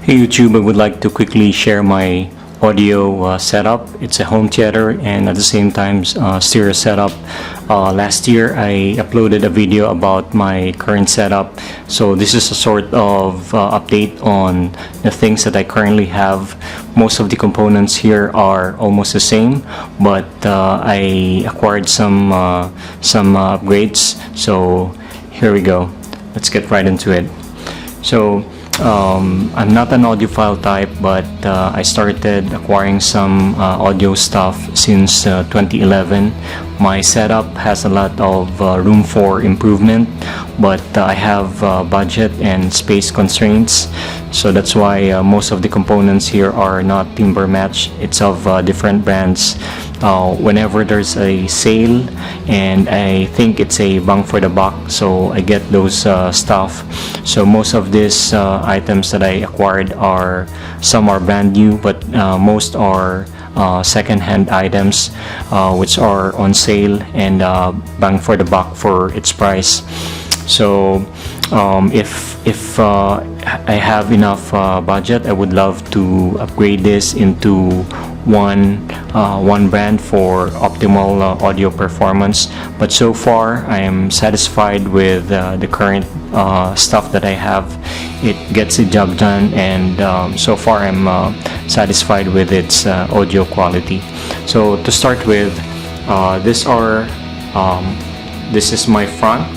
Hey YouTube, I would like to quickly share my audio setup. It's a home theater and at the same time stereo setup. Last year I uploaded a video about my current setup, so this is a sort of update on the things that I currently have. Most of the components here are almost the same, but I acquired some upgrades, so here we go. Let's get right into it. So I'm not an audiophile type, but I started acquiring some audio stuff since 2011. My setup has a lot of room for improvement, but I have budget and space constraints, so that's why most of the components here are not timber match. It's of different brands. Whenever there's a sale and I think it's a bang for the buck, so I get those stuff. So most of these items that I acquired some are brand new, but most are second-hand items which are on sale and bang for the buck for its price. So if I have enough budget, I would love to upgrade this into one brand for optimal audio performance, but so far I am satisfied with the current stuff that I have. It gets the job done, and so far I'm satisfied with its audio quality. So to start with, this is my front.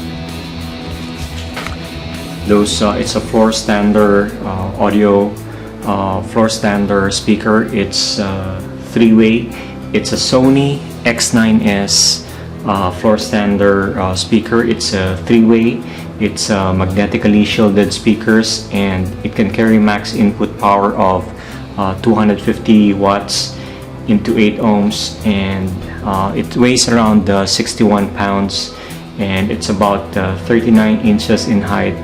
It's a florstander audio florstander speaker. It's three-way. It's a Sony X9S florstander speaker. It's a three-way. It's magnetically shielded speakers, and it can carry max input power of 250 watts into 8 ohms, and it weighs around 61 pounds, and it's about 39 inches in height.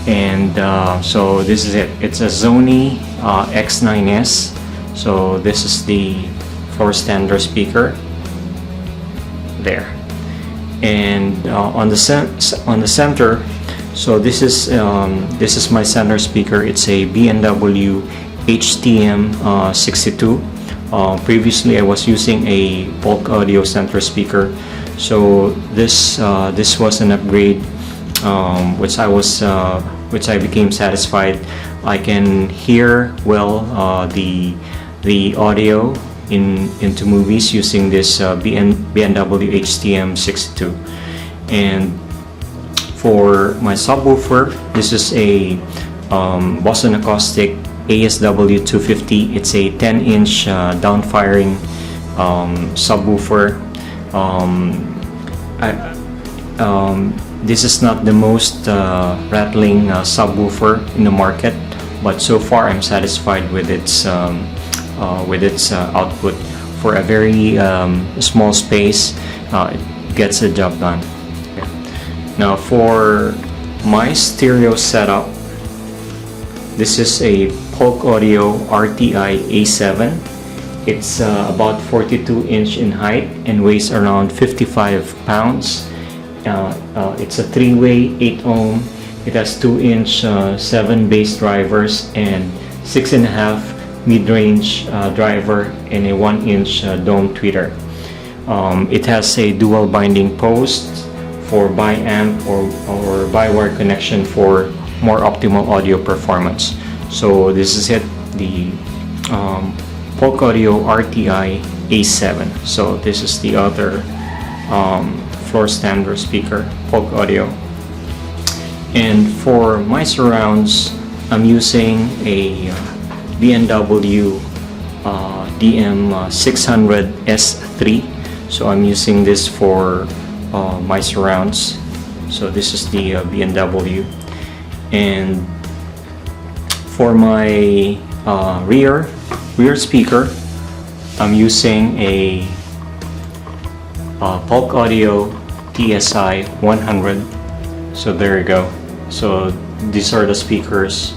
And so this is it. It's a Sony X9S. So this is the florstander speaker there, and on the center, so this is my center speaker. It's a B&W HTM62. Previously I was using a Polk Audio center speaker, so this was an upgrade which I became satisfied. I can hear well the audio into movies using this B&W HTM62. And for my subwoofer, this is a Boston Acoustics ASW250. It's a 10-inch downfiring subwoofer. This is not the most rattling subwoofer in the market, but so far I'm satisfied with its output. For a very small space, it gets the job done. Now for my stereo setup, this is a Polk Audio RTIA7. It's about 42 inch in height and weighs around 55 pounds. It's a three-way 8 ohm. It has 2-inch 7 bass drivers and 6.5 mid-range driver and a 1-inch dome tweeter. It has a dual binding post for bi-amp or bi-wire connection for more optimal audio performance. So this is it, the Polk Audio RTIA7. So this is the other florstander speaker, Polk Audio. And for my surrounds, I'm using a B&W DM600S3. So I'm using this for my surrounds. So this is the B&W. And for my rear speaker, I'm using a Polk Audio TSI 100. So there you go. So these are the speakers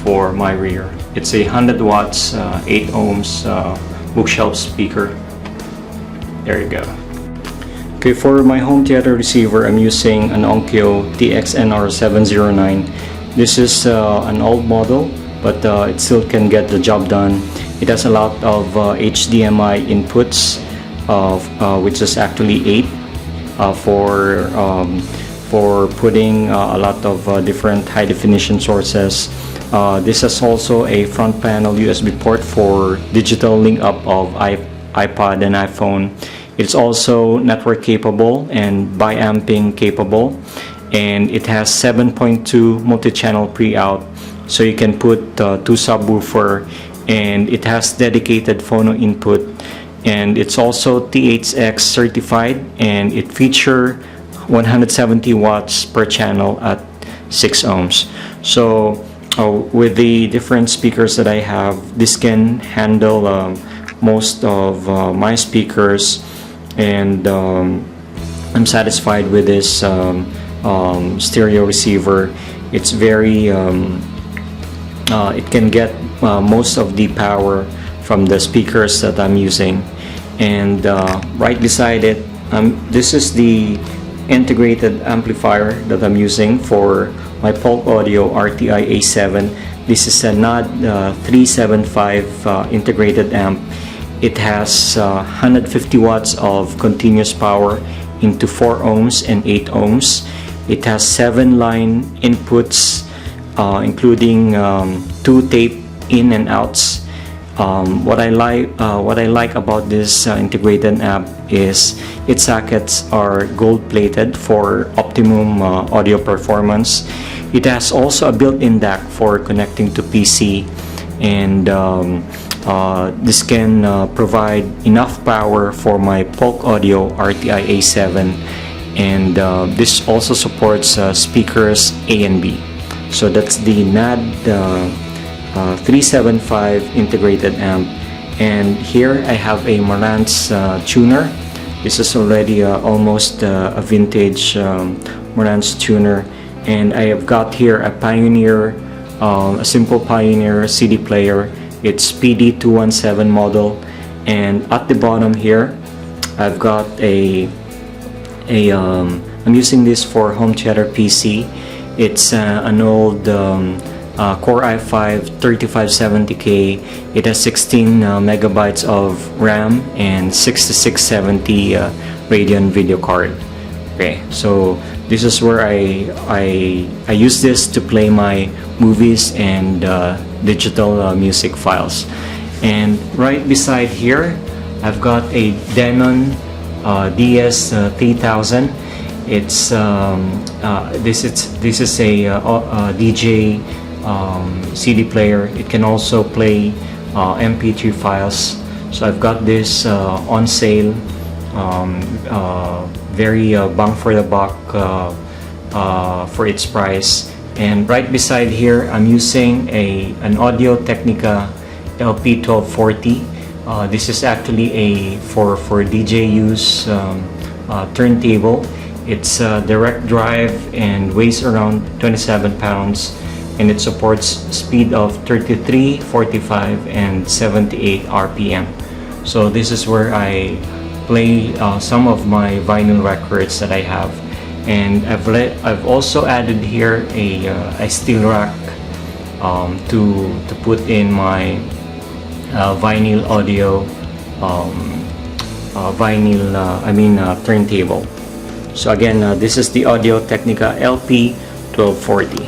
for my rear. It's a 100 watts 8 ohms bookshelf speaker. There you go. Okay, for my home theater receiver, I'm using an Onkyo TX709. This is an old model, but it still can get the job done. It has a lot of HDMI inputs, which is actually 8 for putting a lot of different high definition sources. This has also a front panel USB port for digital link up of iPod and iPhone. It's also network capable and bi-amping capable, and it has 7.2 multi-channel pre-out, so you can put 2 subwoofer, and it has dedicated phono input, and it's also THX certified, and it features 170 watts per channel at 6 ohms. So with the different speakers that I have, this can handle most of my speakers, and I'm satisfied with this stereo receiver. It's very it can get most of the power from the speakers that I'm using. And right beside it, this is the integrated amplifier that I'm using for my Polk Audio RTIA7. This is a NOD 375 integrated amp. It has 150 watts of continuous power into 4 ohms and 8 ohms. It has 7 line inputs, including 2 tape in and outs. What I like about this integrated amp is its sockets are gold plated for optimum audio performance. It has also a built-in DAC for connecting to PC, and this can provide enough power for my Polk Audio RTIA7, and this also supports speakers A and B. So that's the NOD 375 integrated amp. And here I have a Marantz tuner. This is already almost a vintage Marantz tuner, and I have got here a Pioneer, a simple Pioneer CD player. It's PD217 model, and at the bottom here I've got I'm using this for home theater PC. It's an old Core i5 3570K. It has 16 megabytes of RAM and 6670 Radeon video card. Okay, so this is where I use this to play my movies and digital music files. And right beside here I've got a Denon DS3000. It's this is a DJ CD player. It can also play MP3 files. So I've got this on sale, very bang for the buck for its price. And right beside here I'm using an Audio Technica LP1240. This is actually a for DJ use turntable. It's direct drive and weighs around 27 pounds, and it supports speed of 33, 45, and 78 RPM. So this is where I play some of my vinyl records that I have. And I've also added here a steel rack to put in my vinyl audio turntable. So again, this is the Audio Technica LP1240.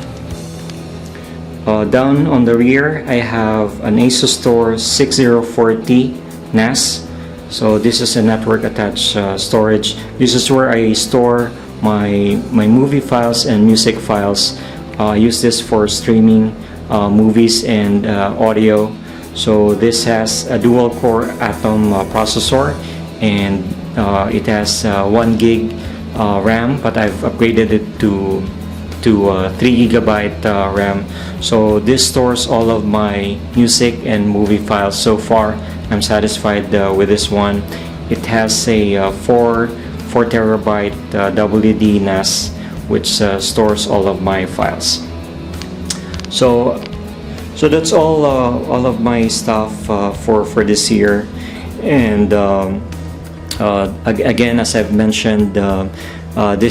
Down on the rear I have an Asus Store 6040 NAS. So this is a network attached storage. This is where I store my movie files and music files. I use this for streaming movies and audio. So this has a dual core Atom processor, and it has 1 gig RAM, but I've upgraded it to 3 gigabyte RAM. So this stores all of my music and movie files. So far I'm satisfied with this one. It has a 4 terabyte WD NAS, which stores all of my files. So that's all of my stuff for this year. And again, as I've mentioned,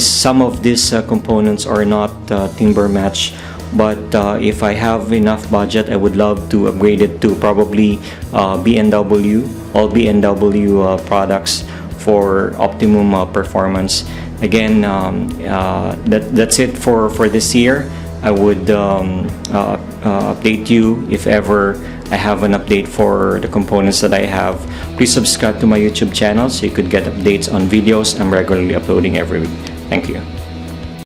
some of these components are not timber match. but if I have enough budget, I would love to upgrade it to probably B&W, all B&W products for optimum performance. Again, that's it for this year. I would update you if ever I have an update for the components that I have. Please subscribe to my YouTube channel so you could get updates on videos I'm regularly uploading every week. Thank you.